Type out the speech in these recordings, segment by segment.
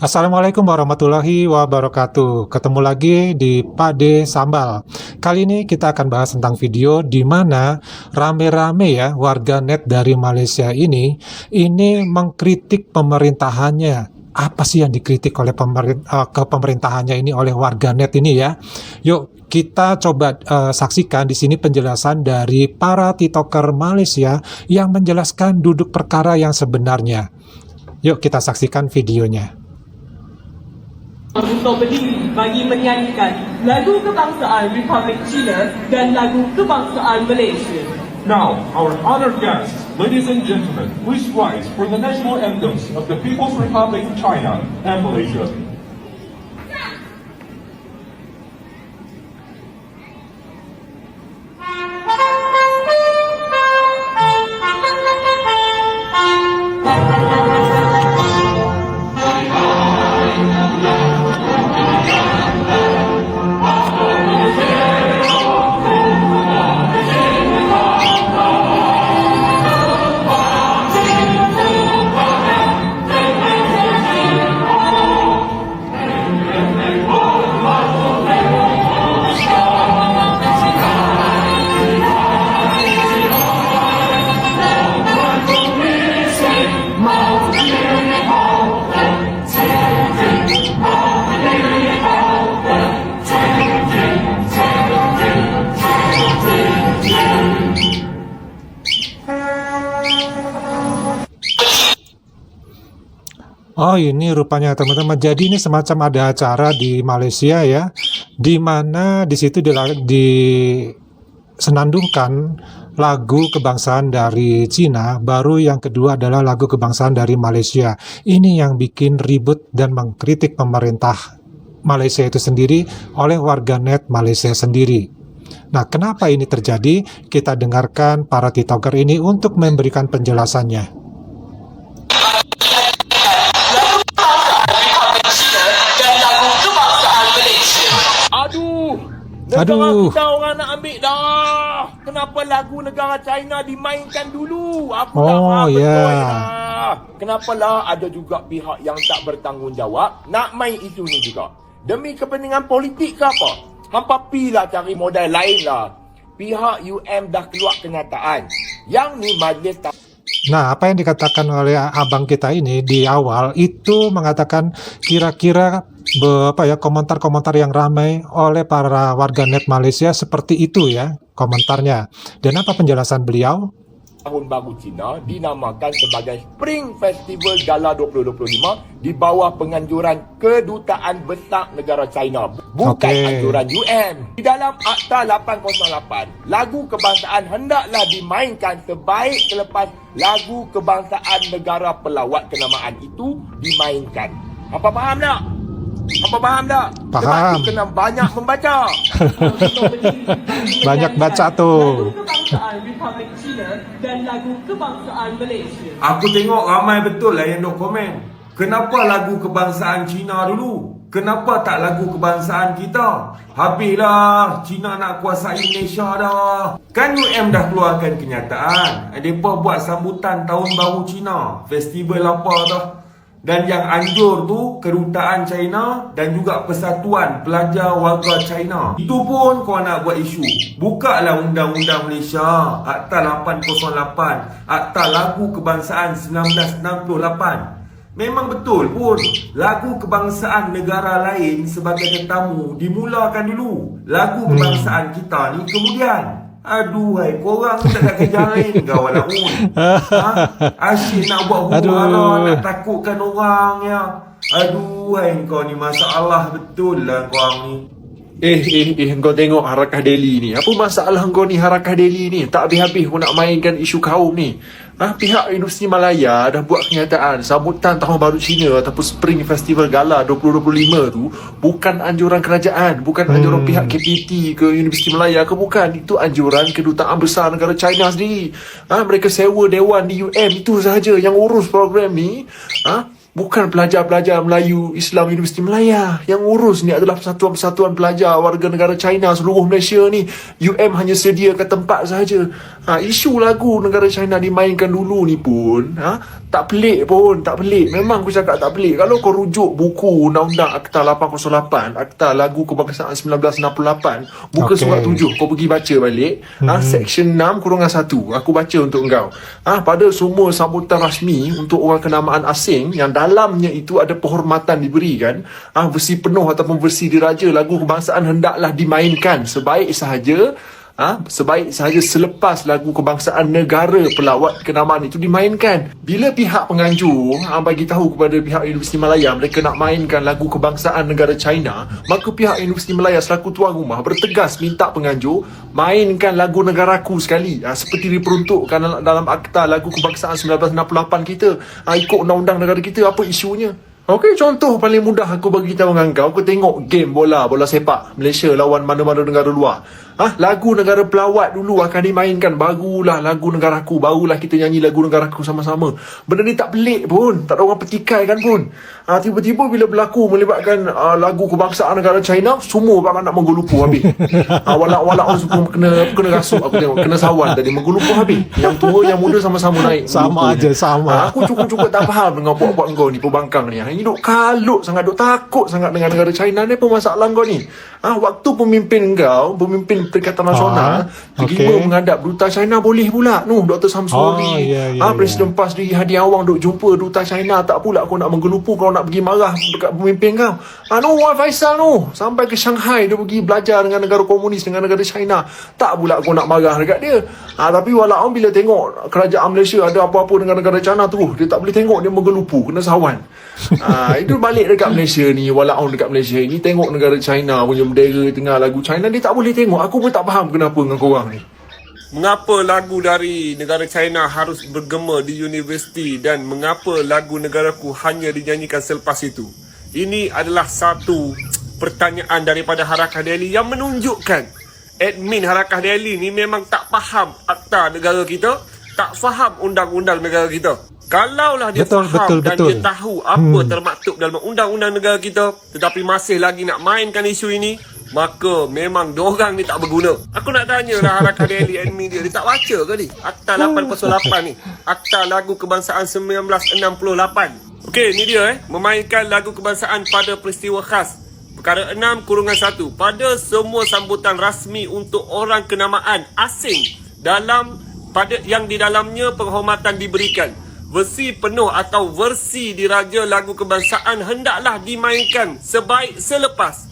Assalamualaikum warahmatullahi wabarakatuh. Ketemu lagi di Pade Sambal. Kali ini kita akan bahas tentang video di mana rame-rame ya warganet dari Malaysia ini mengkritik pemerintahannya. Apa sih yang dikritik oleh pemerintahannya ini oleh warganet ini ya? Yuk kita coba saksikan di sini penjelasan dari para TikToker Malaysia yang menjelaskan duduk perkara yang sebenarnya. Yuk kita saksikan videonya. Untuk berdiri bagi menyanyikan lagu kebangsaan Republik China dan lagu kebangsaan Malaysia. Now, our honored guests, ladies and gentlemen, please rise for the national anthems of the People's Republic of China and Malaysia. Oh ini rupanya teman-teman. Jadi ini semacam ada acara di Malaysia ya, di mana di situ disenandungkan lagu kebangsaan dari Cina, baru yang kedua adalah lagu kebangsaan dari Malaysia. Ini yang bikin ribut dan mengkritik pemerintah Malaysia itu sendiri oleh warganet Malaysia sendiri. Nah, kenapa ini terjadi? Kita dengarkan para TikToker ini untuk memberikan penjelasannya. Negara kita orang nak ambil dah. Kenapa lagu negara China dimainkan dulu? Aku tak faham betul lah. Kenapa lah ada juga pihak yang tak bertanggungjawab nak main isu ni juga? Demi kepentingan politik ke apa? Hampa pilah cari modal lain lah. Pihak dah keluar kenyataan. Yang ni majlis tak. Nah, apa yang dikatakan oleh abang kita ini di awal itu mengatakan kira-kira komentar-komentar yang ramai oleh para warganet Malaysia seperti itu ya komentarnya. Dan apa penjelasan beliau? Tahun Baru Cina dinamakan sebagai Spring Festival Gala 2025 di bawah penganjuran Kedutaan Besar Negara China, bukan anjuran Di dalam Akta 808, lagu kebangsaan hendaklah dimainkan sebaik selepas lagu kebangsaan negara pelawat kenamaan itu dimainkan. Apa faham tak? Apa faham tak? Faham. Sebab tu kena banyak membaca. Banyak baca tuh. Lagu kebangsaan Republik China dan lagu kebangsaan Malaysia. Aku tengok ramai betul lah yang dok komen. Kenapa lagu kebangsaan Cina dulu? Kenapa tak lagu kebangsaan kita? Habislah Cina nak kuasai Malaysia dah. Kan dah keluarkan kenyataan. Mereka buat sambutan Tahun Baru Cina. Festival apa dah. Dan yang anjur tu Kedutaan China dan juga Persatuan Pelajar Warga China. Itu pun kau nak buat isu. Bukalah Undang-Undang Malaysia, Akta 808, Akta Lagu Kebangsaan 1968. Memang betul pun lagu kebangsaan negara lain sebagai tetamu dimulakan dulu. Lagu kebangsaan kita ni kemudian. Aduhai, korang tak ada kerja lain kau nak pun. Asyik nak buat huru-hara, nak takutkan orang ya. Aduhai, kau ni masalah betul lah korang ni. Kau tengok Harakah Delhi ni. Apa masalah kau ni Harakah Delhi ni? Tak habis-habis kau nak mainkan isu kaum ni. Pihak industri Malaya dah buat kenyataan sambutan Tahun Baru Cina ataupun Spring Festival Gala 2025 tu bukan anjuran kerajaan, bukan anjuran pihak KPT ke Universiti Malaya ke, bukan. Itu anjuran Kedutaan Besar Negara China sendiri. Mereka sewa dewan di UM, itu sahaja yang urus program ni. Bukan pelajar-pelajar Melayu Islam Universiti Melaya. Yang urus ni adalah persatuan-persatuan pelajar warga negara China seluruh Malaysia ni. UM hanya sediakan tempat sahaja. Isu lagu negara China dimainkan dulu ni pun tak pelik pun, tak pelik. Memang aku cakap tak pelik. Kalau kau rujuk buku Undang-Undang Akta 808, Akta Lagu Kebangsaan 1968, buka surat 7, kau pergi baca balik. Section 6-1, aku baca untuk engkau. Pada semua sambutan rasmi untuk orang kenamaan asing yang dalamnya itu ada penghormatan diberikan, versi penuh ataupun versi diraja lagu kebangsaan hendaklah dimainkan sebaik sahaja selepas lagu kebangsaan negara pelawat kenamaan itu dimainkan. Bila pihak penganjur bagi tahu kepada pihak Universiti Malaya mereka nak mainkan lagu kebangsaan negara China, maka pihak Universiti Malaya selaku tuan rumah bertegas minta penganjur mainkan lagu negaraku sekali, seperti diperuntukkan dalam Akta Lagu Kebangsaan 1968 kita. Ikut undang-undang negara kita, apa isunya? Okey, contoh paling mudah aku bagi tahu dengan kau tengok game bola sepak Malaysia lawan mana-mana negara luar. Lagu negara pelawat dulu akan dimainkan, barulah lagu negaraku, barulah kita nyanyi lagu negaraku sama-sama. Benda ni tak pelik pun, tak ada orang petikaikan pun. Tiba-tiba bila berlaku melibatkan lagu kebangsaan negara China, semua orang nak menggulupu habis. Walak-walak semua kena rasuk, aku tengok kena sawan tadi menggulupu habis. Yang tua yang muda sama-sama naik. Sama aja, sama. Aku cukup tak faham dengan buat-buat kau ni, pembangkang ni. Ini duk kalut sangat, duk takut sangat dengan negara China ni. Apa masalah kau ni? Waktu pemimpin Perikatan Nasional tiba-tiba menghadap duta China, boleh pula Dr. Samsuri, Presiden PAS di Hadi Awang duk jumpa duta China, tak pula kau nak menggelupu, kau nak pergi marah dekat pemimpin kau. Wan Faisal sampai ke Shanghai dia pergi belajar dengan negara komunis, dengan negara China, tak pula kau nak marah dekat dia. Tapi walaupun bila tengok kerajaan Malaysia ada apa-apa dengan negara China tu, dia tak boleh tengok, dia menggelupu, kena sawan. Itu balik dekat Malaysia ni, walaupun dekat Malaysia ni tengok negara China punya bendera tengah lagu China, dia tak boleh tengok. Aku pun tak faham kenapa dengan korang ni. Mengapa lagu dari negara China harus bergema di universiti dan mengapa lagu negaraku hanya dinyanyikan selepas itu? Ini adalah satu pertanyaan daripada Harakah Delhi yang menunjukkan admin Harakah Delhi ni memang tak faham akta negara kita, tak faham undang-undang negara kita. Kalaulah dia faham dan dia tahu apa termaktub dalam undang-undang negara kita, tetapi masih lagi nak mainkan isu ini, maka memang diorang ni tak berguna. Aku nak tanya lah Harakah Delhi admin dia tak baca ke ni Akta 808 ni, Akta Lagu Kebangsaan 1968. Okey, ni dia memainkan lagu kebangsaan pada peristiwa khas. Perkara 6-1, pada semua sambutan rasmi untuk orang kenamaan asing yang di dalamnya penghormatan diberikan. Versi penuh atau versi diraja lagu kebangsaan hendaklah dimainkan sebaik selepas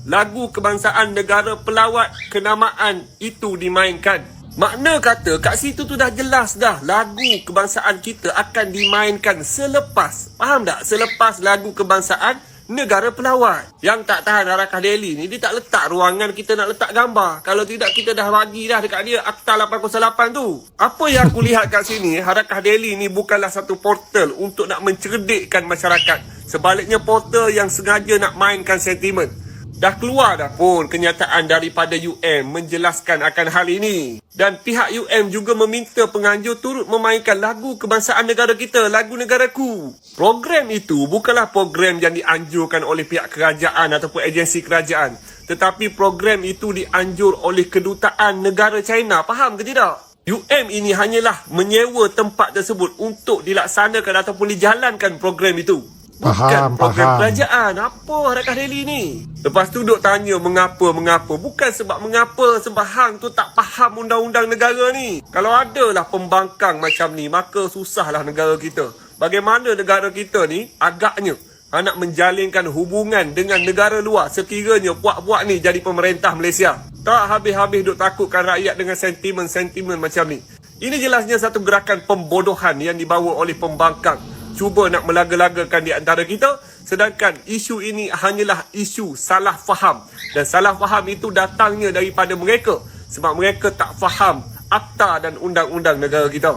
lagu kebangsaan negara pelawat kenamaan itu dimainkan. Makna kata kat situ tu dah jelas dah, lagu kebangsaan kita akan dimainkan selepas. Faham tak? Selepas lagu kebangsaan negara pelawat. Yang tak tahan Harakah Delhi ni, dia tak letak ruangan kita nak letak gambar. Kalau tidak kita dah bagi dah dekat dia Akta 808 tu. Apa yang aku lihat kat sini, Harakah Delhi ni bukanlah satu portal untuk nak mencerdikkan masyarakat. Sebaliknya portal yang sengaja nak mainkan sentimen. Dah keluar dah pun kenyataan daripada UM menjelaskan akan hal ini. Dan pihak UM juga meminta penganjur turut memainkan lagu kebangsaan negara kita, lagu negaraku. Program itu bukanlah program yang dianjurkan oleh pihak kerajaan ataupun agensi kerajaan. Tetapi program itu dianjur oleh kedutaan negara China. Faham ke tidak? UM ini hanyalah menyewa tempat tersebut untuk dilaksanakan ataupun dijalankan program itu. Bukan program kerajaan. Apa Harakah Delhi ni? Lepas tu duk tanya mengapa. Bukan sebab mengapa, sebab hang tu tak faham undang-undang negara ni. Kalau adalah pembangkang macam ni, maka susahlah negara kita. Bagaimana negara kita ni agaknya nak menjalinkan hubungan dengan negara luar sekiranya buat-buat ni jadi pemerintah Malaysia. Tak habis-habis duk takutkan rakyat dengan sentimen-sentimen macam ni. Ini jelasnya satu gerakan pembodohan yang dibawa oleh pembangkang. Cuba nak melaga-lagakan di antara kita, sedangkan isu ini hanyalah isu salah faham. Dan salah faham itu datangnya daripada mereka, sebab mereka tak faham akta dan undang-undang negara kita.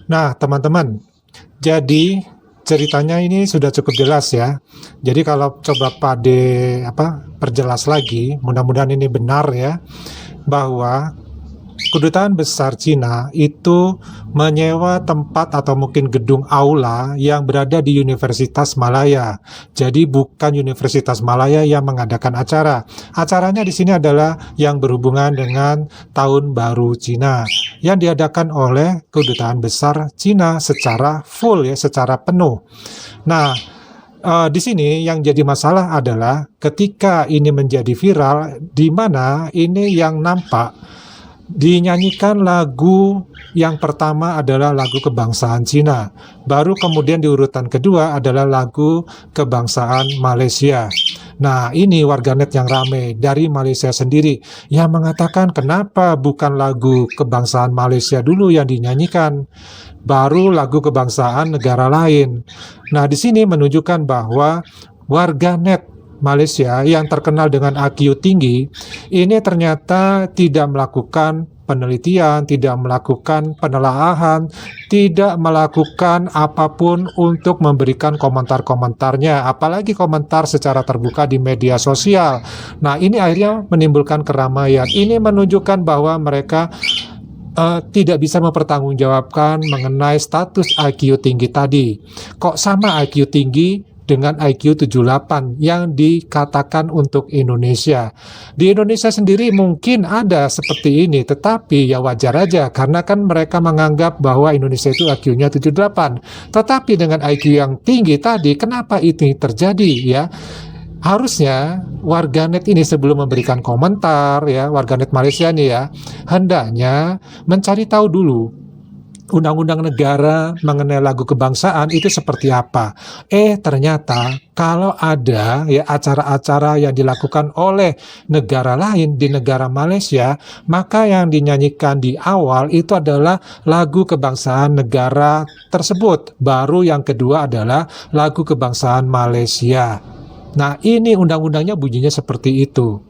Nah, teman-teman, jadi ceritanya ini sudah cukup jelas ya. Jadi kalau coba Pade perjelas lagi, mudah-mudahan ini benar ya, bahwa Kedutaan Besar Cina itu menyewa tempat atau mungkin gedung aula yang berada di Universitas Malaya. Jadi bukan Universitas Malaya yang mengadakan acara. Acaranya di sini adalah yang berhubungan dengan Tahun Baru Cina yang diadakan oleh Kedutaan Besar Cina secara full ya, secara penuh. Nah, di sini yang jadi masalah adalah ketika ini menjadi viral, di mana ini yang nampak dinyanyikan lagu yang pertama adalah lagu kebangsaan Cina, baru kemudian di urutan kedua adalah lagu kebangsaan Malaysia. Nah, ini warganet yang ramai dari Malaysia sendiri yang mengatakan kenapa bukan lagu kebangsaan Malaysia dulu yang dinyanyikan, baru lagu kebangsaan negara lain. Nah, di sini menunjukkan bahwa warganet Malaysia yang terkenal dengan IQ tinggi ini ternyata tidak melakukan penelitian, tidak melakukan penelaahan, tidak melakukan apapun untuk memberikan komentar-komentarnya, apalagi komentar secara terbuka di media sosial. Nah, ini akhirnya menimbulkan keramaian. Ini menunjukkan bahwa mereka tidak bisa mempertanggungjawabkan mengenai status IQ tinggi tadi. Kok sama IQ tinggi dengan IQ 78 yang dikatakan untuk Indonesia. Di Indonesia sendiri mungkin ada seperti ini, tetapi ya wajar aja karena kan mereka menganggap bahwa Indonesia itu IQ-nya 78. Tetapi dengan IQ yang tinggi tadi, kenapa itu terjadi ya? Harusnya warganet ini sebelum memberikan komentar ya, warganet Malaysia nih ya, hendaknya mencari tahu dulu undang-undang negara mengenai lagu kebangsaan itu seperti apa. Ternyata kalau ada ya acara-acara yang dilakukan oleh negara lain di negara Malaysia, maka yang dinyanyikan di awal itu adalah lagu kebangsaan negara tersebut. Baru yang kedua adalah lagu kebangsaan Malaysia. Nah, ini undang-undangnya bunyinya seperti itu.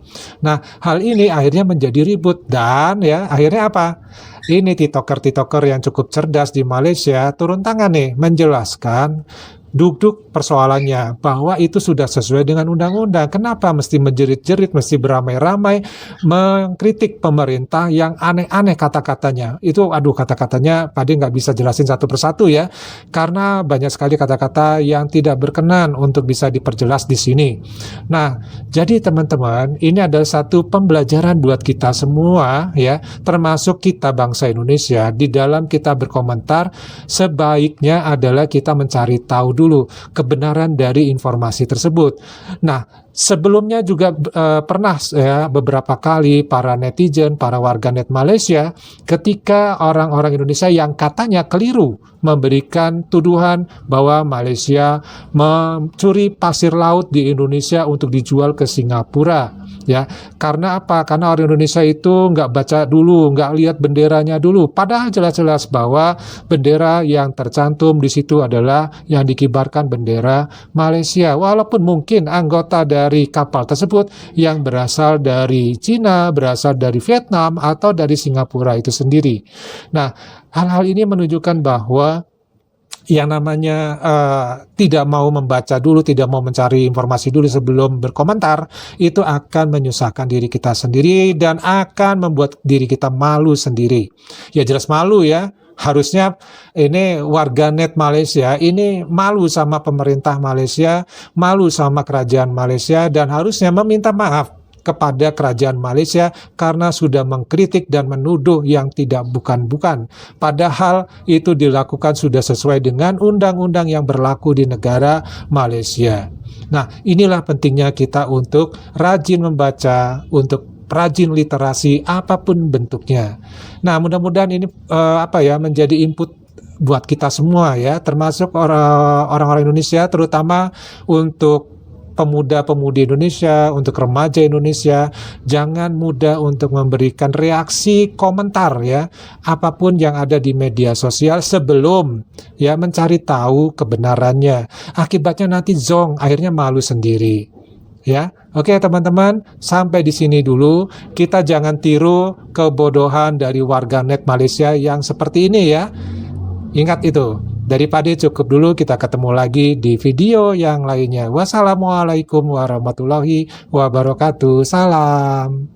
Nah, hal ini akhirnya menjadi ribut dan ya akhirnya apa? Ini TikToker yang cukup cerdas di Malaysia turun tangan nih menjelaskan duduk persoalannya bahwa itu sudah sesuai dengan undang-undang. Kenapa mesti menjerit-jerit, mesti beramai-ramai mengkritik pemerintah yang aneh-aneh kata-katanya. Itu kata-katanya Pak De nggak bisa jelasin satu persatu ya, karena banyak sekali kata-kata yang tidak berkenan untuk bisa diperjelas di sini. Nah, jadi teman-teman, ini adalah satu pembelajaran buat kita semua ya, termasuk kita bangsa Indonesia. Di dalam kita berkomentar, sebaiknya adalah kita mencari tahu dulu kebenaran dari informasi tersebut. Nah, sebelumnya juga pernah ya beberapa kali para netizen, para warganet Malaysia ketika orang-orang Indonesia yang katanya keliru memberikan tuduhan bahwa Malaysia mencuri pasir laut di Indonesia untuk dijual ke Singapura. Ya, karena apa? Karena orang Indonesia itu nggak baca dulu, nggak lihat benderanya dulu. Padahal jelas-jelas bahwa bendera yang tercantum di situ adalah yang dikibarkan bendera Malaysia. Walaupun mungkin anggota dari kapal tersebut yang berasal dari Cina, berasal dari Vietnam, atau dari Singapura itu sendiri. Nah, hal-hal ini menunjukkan bahwa yang namanya tidak mau membaca dulu, tidak mau mencari informasi dulu sebelum berkomentar, itu akan menyusahkan diri kita sendiri dan akan membuat diri kita malu sendiri. Ya jelas malu ya. Harusnya ini warganet Malaysia ini malu sama pemerintah Malaysia, malu sama kerajaan Malaysia, dan harusnya meminta maaf kepada kerajaan Malaysia karena sudah mengkritik dan menuduh yang tidak bukan-bukan. Padahal itu dilakukan sudah sesuai dengan undang-undang yang berlaku di negara Malaysia. Nah, inilah pentingnya kita untuk rajin membaca, untuk rajin literasi apapun bentuknya. Nah, mudah-mudahan ini menjadi input buat kita semua ya, termasuk orang-orang Indonesia, terutama untuk pemuda-pemudi Indonesia, untuk remaja Indonesia, jangan mudah untuk memberikan reaksi komentar ya, apapun yang ada di media sosial sebelum ya mencari tahu kebenarannya. Akibatnya nanti zong, akhirnya malu sendiri. Ya, oke teman-teman, sampai di sini dulu. Kita jangan tiru kebodohan dari warganet Malaysia yang seperti ini ya. Ingat itu. Dari Pak De cukup dulu, kita ketemu lagi di video yang lainnya. Wassalamualaikum warahmatullahi wabarakatuh. Salam.